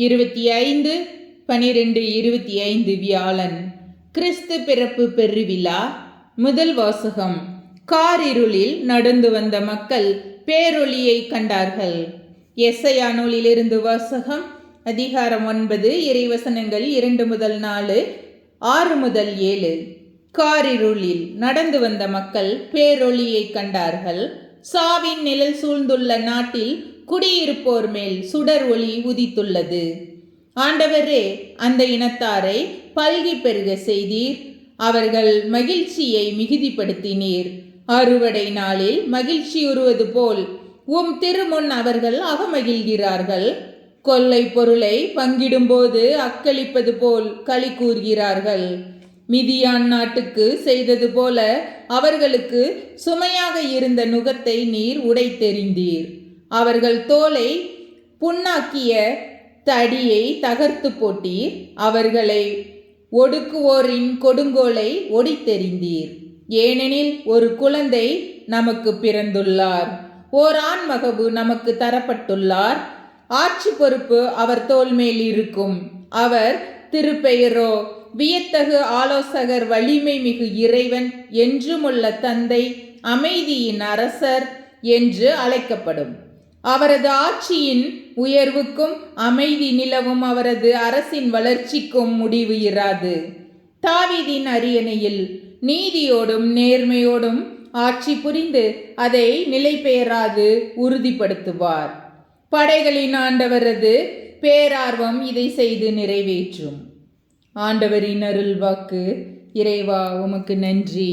25/12/25 வியாழன். கிறிஸ்து பிறப்பு பெருவிழா. முதல் வாசகம். காரிருளில் நடந்து வந்த மக்கள் பேரொளியை கண்டார்கள். எசையா நூலிலிருந்து வாசகம். அதிகாரம் 9, இறைவசனங்கள் 2 முதல் 4, 6 முதல் 7. காரிருளில் நடந்து வந்த மக்கள் பேரொளியை கண்டார்கள். சாவின் நிழல் சூழ்ந்துள்ள நாட்டில் குடியிருப்போர் மேல் சுடர் ஒளி உதித்துள்ளது. ஆண்டவரே, அந்த இனத்தாரை பல்கி பெருக செய்தீர். அவர்கள் மகிழ்ச்சியை மிகுதிப்படுத்தினீர். அறுவடை நாளில் மகிழ்ச்சியுறுவது போல் உம் திருமுன் அவர்கள் அகமகிழ்கிறார்கள். கொள்ளை பொருளை பங்கிடும்போது அக்களிப்பது போல் களி கூர்கிறார்கள். மிதியான் நாட்டுக்கு செய்தது போல அவர்களுக்கு சுமையாக இருந்த நுகத்தை நீர் உடைத்தெறிந்தீர். அவர்கள் தோலை புண்ணாக்கிய தடியை தகர்த்து போட்டீர். அவர்களை ஒடுக்குவோரின் கொடுங்கோலை ஒடித்தெறிந்தீர். ஏனெனில் ஒரு குழந்தை நமக்கு பிறந்துள்ளார், ஓர் ஆண்மகவு நமக்கு தரப்பட்டுள்ளார். ஆட்சி பொறுப்பு அவர் தோள் மேல் இருக்கும். அவர் திருப்பெயரோ வியத்தகு ஆலோசகர், வலிமை மிகு இறைவன், என்றுமுள்ள தந்தை, அமைதியின் அரசர் என்று அழைக்கப்படும். அவரது ஆட்சியின் உயர்வுக்கும் அமைதி நிலவும். அவரது அரசின் வளர்ச்சிக்கும் முடிவு இராது. தாவீதின் அரியணையில் நீதியோடும் நேர்மையோடும் ஆட்சி புரிந்து அதை நிலை பெயராது உறுதிப்படுத்துவார். படைகளின் ஆண்டவரது பேரார்வம் இதை செய்து நிறைவேற்றும். ஆண்டவரின் அருள்வாக்கு. இறைவா, உமக்கு நன்றி.